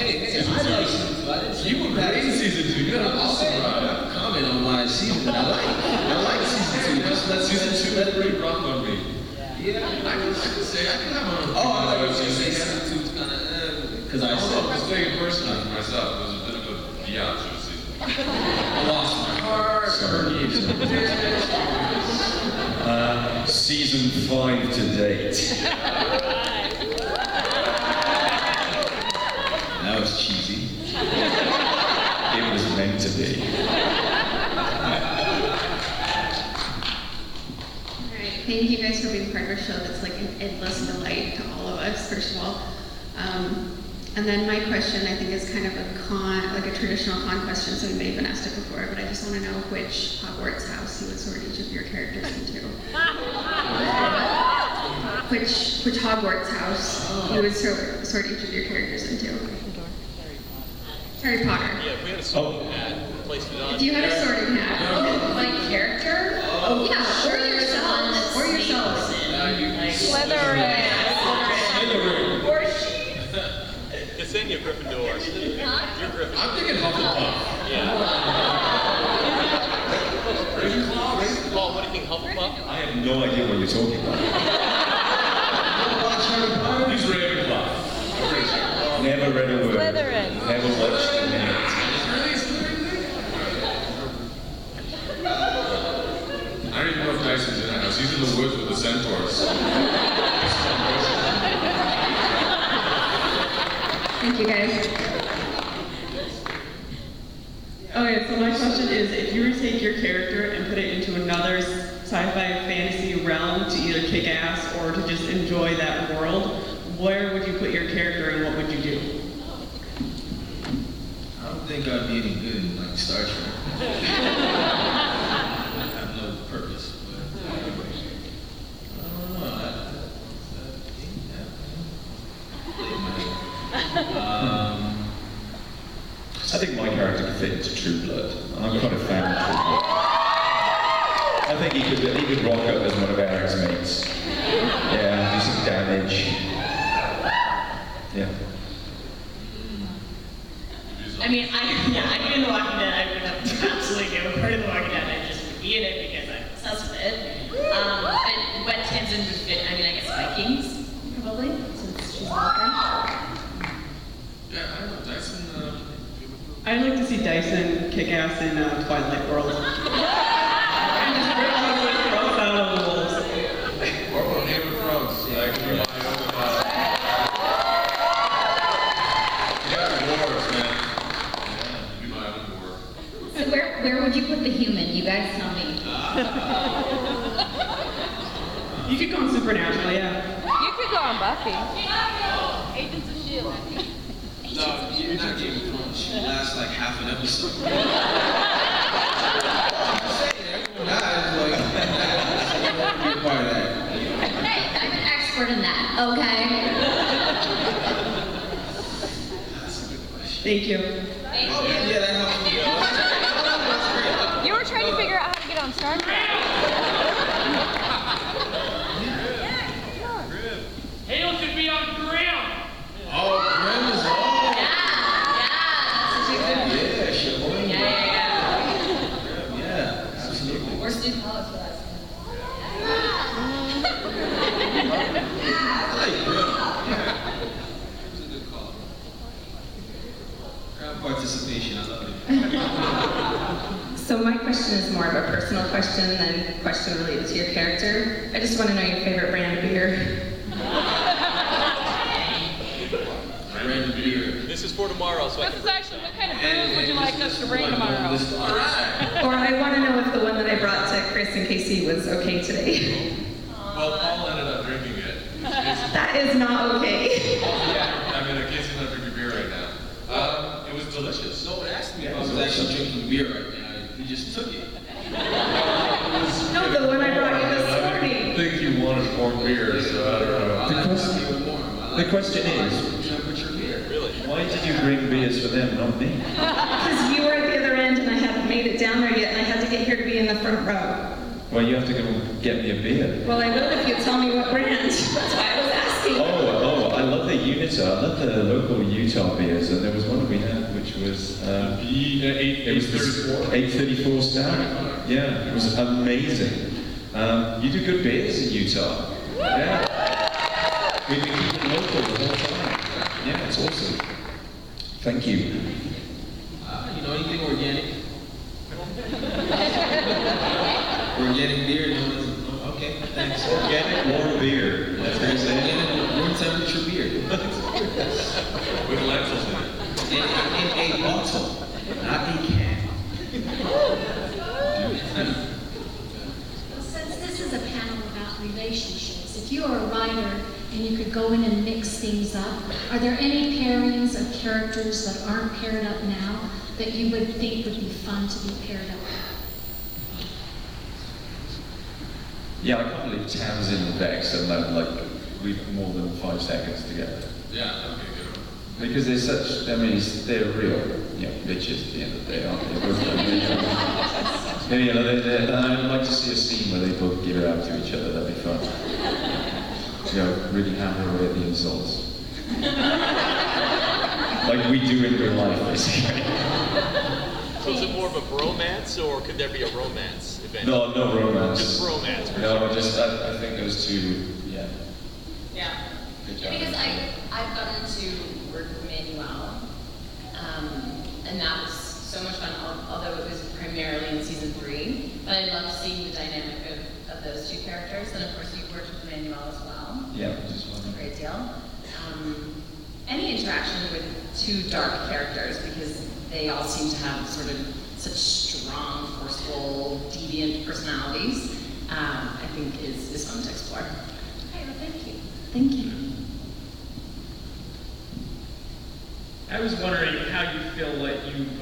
Hey, I like season 2. I didn't say you were great in season 2. You had an awesome run. Comment on my season that I like season 2. Just let season 2 let it really rough on me. Yeah, I can say I can have my own. Oh, I thought you were saying season 2 is kind of because I said I'm saying personally for myself. It was a bit of a biatch of season 2. I lost my heart. Season 5 to date. That was cheesy. It was meant to be. Alright, thank you guys for being part of our show. That's like an endless delight to all of us, first of all. And then my question, I think, is kind of a traditional con question, so we may have been asked it before, but I just want to know which Hogwarts house you would sort each of your characters into. Which Hogwarts house you would sort each of your characters into. Harry Potter. Yeah, if we had a sorting hat, placed it on. If you had a sorting hat. My character? Oh, yeah, or yourself. Or yourself. Slytherin. Or she. Ksenia Gryffindor. You're Gryffindor. I'm thinking Hufflepuff. Yeah. Ravenclaw? Paul, what do you think, Hufflepuff? I have no idea what you're talking about. He's Ravenclaw. Never read a word. Slytherin. Never watched a minute. I don't even know if Dyson's in that house. He's in the woods with the centaurs. Thank you, guys. Okay, so my question is, if you were to take your character and put it into another sci-fi fantasy realm to either kick ass or to just enjoy that world, where would you put your character and what would you do? I don't think I'd be any good in like Star Trek. I have no purpose. But I don't know. I think my character could fit into True Blood, and I'm quite a fan of True Blood. I think he could rock up as one of Eric's mates. Yeah, do some damage. Yeah. I mean, I do The Walking Dead. I would absolutely do. Part of The Walking Dead, I just would be in it because I'm obsessed with it. But Tamsin would fit, I guess Vikings, probably, since she's a walker. Yeah, I don't know. Dyson. I'd like to see Dyson kick ass in Twilight World. And just rip all the girls out of the wolves. Or Game of Thrones. Like, be my own. Wars, man. Yeah, be my own war. So where would you put the human? You guys tell me. You could go on Supernatural, yeah. You could go on Buffy. Agents of S.H.I.E.L.D. No, you're not Game of Thrones. She lasts like half an episode. Everyone dies, like, I don't want to be a part of that. Hey, I'm an expert in that, okay? Thank you. Yeah, that helps me. You were trying to figure out how to get on Star Trek. Hale should be on Grimm. Oh, Grim is on. Yeah, Yeah, absolutely. Or Steve Hollis for that. I like Grim. Yeah. It's a good call. Crowd participation, I love it. So my question is more of a personal question than a question related to your character. I just want to know your favorite brand of beer. Brand beer. This is for tomorrow, so This is actually, what kind of booze would you like us to bring tomorrow? All right. Or I want to know if the one that I brought to Kris and Casey was okay today. Well, Paul ended up drinking it. That is not okay. Yeah, I mean, Casey's not drinking beer right now. It was delicious. No one asked me if I was actually drinking beer right now. He just took it. No, the one I brought you this I morning. didn't think you wanted more beer, so I don't know. The question is, really. why did you bring beers for them, not me? Because you were at the other end and I hadn't made it down there yet and I had to get here to be in the front row. Well, you have to go get me a beer. Well, I will if you tell me what brand. That's why I was asking. Oh, I love the Unita, I love the local Utah beers, and there was one we had which was... it was the 834 Stout. Yeah, it was amazing. You do good beers in Utah. Yeah. We've been keeping local the whole time. Yeah, it's awesome. Thank you. You know, anything organic? Organic beer? No, okay, thanks. Organic warm beer. That's what you're saying? Organic room temperature beer. With lentils in it. In a bottle, not a can. Well, since this is a panel about relationships, if you were a writer and you could go in and mix things up, are there any pairings of characters that aren't paired up now that you would think would be fun to be paired up? Yeah, I can't believe Tamsin and Vex are like we've more than 5 seconds together. Yeah, okay, good. Because they're such, I mean, they're real, bitches at the end of the day, aren't they? I'd like to see a scene where they both give it out to each other. That'd be fun. Really hammer away at the insults. Like we do in real life, basically. So is it more of a bromance, or could there be a romance event? No romance. Just romance. I think those two, yeah. Yeah. Good job. Because I've gotten to work with Manuel, and that was so much fun, although it was primarily in season 3. But I loved seeing the dynamic of those two characters, and of course you've worked with Manuel as well. Yeah, just one. A great deal. Any interaction with 2 dark characters, because they all seem to have sort of such strong, forceful, deviant personalities, I think is fun to explore. Okay, well, thank you. Thank you. I was wondering how you feel like you've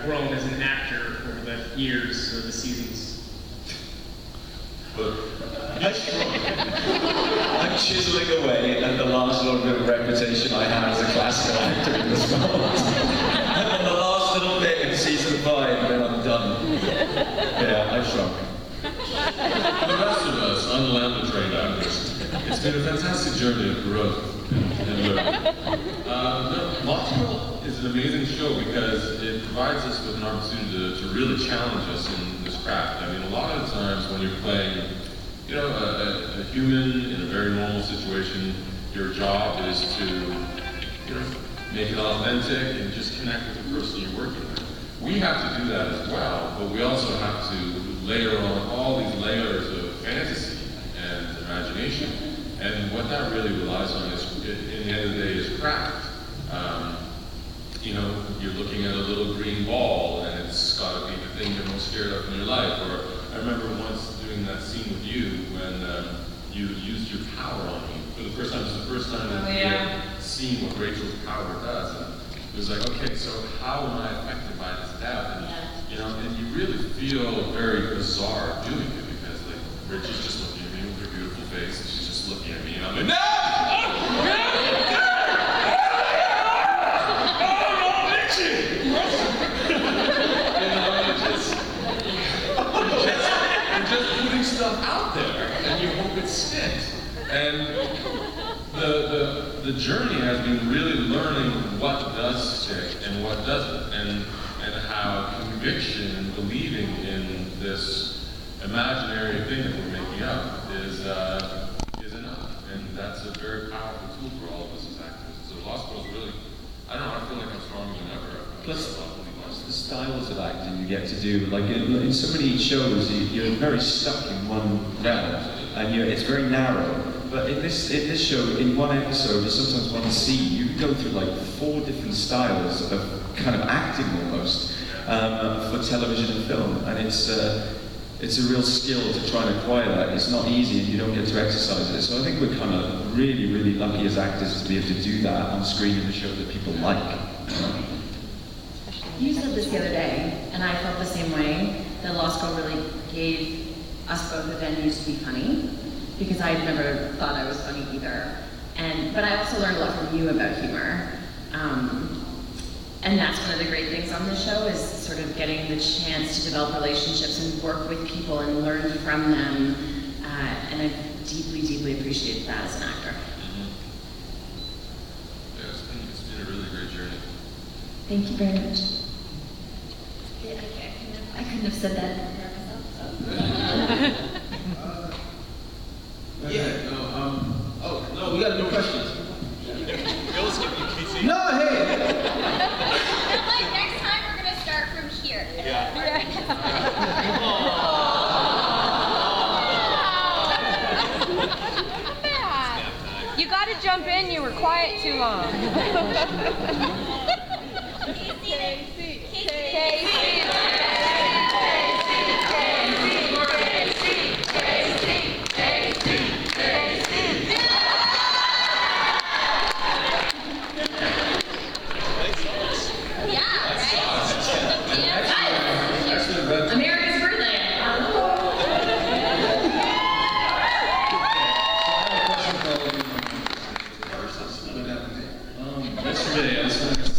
grown as an actor over the years or the seasons. I'm chiseling away at the last little bit of reputation I had as a classical actor in this world. And then the last little bit in season 5, and then I'm done. Yeah, I've shrunk. For the rest of us, unlanded trained actors, it's been a fantastic journey of growth and learning. Lost Girl is an amazing show because it provides us with an opportunity to really challenge us in this craft. I mean, a lot of times when you're playing, a human in a very normal situation, your job is to, make it authentic and just connect with the person you're working with. We have to do that as well, but we also have to layer on all these layers of fantasy and imagination. And what that really relies on is, in the end of the day, is craft. You're looking at a little green ball, and it's got to be the thing you're most scared of in your life. Or I remember once doing that scene with you when you used your power on me for the first time. It was the first time that you had seen what Rachel's power does. And it was like, okay, so how am I affected by this doubt? And you really feel very bizarre doing it because Rachel's just looking at me with her beautiful face, and she's just looking at me, and I'm like, no! You're just putting stuff out there, and you hope it sticks. And the journey has been really learning what does stick and what doesn't, and how conviction and believing in this imaginary thing that we're making up is enough. And that's a very powerful tool for all of us as actors. So Lost Girl's really, I don't know, I feel like I'm stronger than ever. Plus, the styles of acting you get to do, like in so many shows, you're very stuck in one realm, and it's very narrow. But in this show, in one episode, or sometimes one scene, you can go through like 4 different styles of kind of acting almost for television and film, and it's a real skill to try and acquire that. It's not easy, and you don't get to exercise it. So I think we're kind of really, really lucky as actors to be able to do that on screen in a show that people like. You said this the other day, and I felt the same way, that Lost Girl really gave us both a venue to be funny, because I had never thought I was funny either. But I also learned a lot from you about humor. And that's one of the great things on the show, is sort of getting the chance to develop relationships and work with people and learn from them. And I've deeply, deeply appreciated that as an actor. Thank you very much. Yeah, I couldn't have said that. Oh, no, we got no questions. Bill's giving you KC. No, hey! And like next time we're gonna start from here. Yeah. You got to jump in. You were quiet too long. America's birthday. Yesterday, I was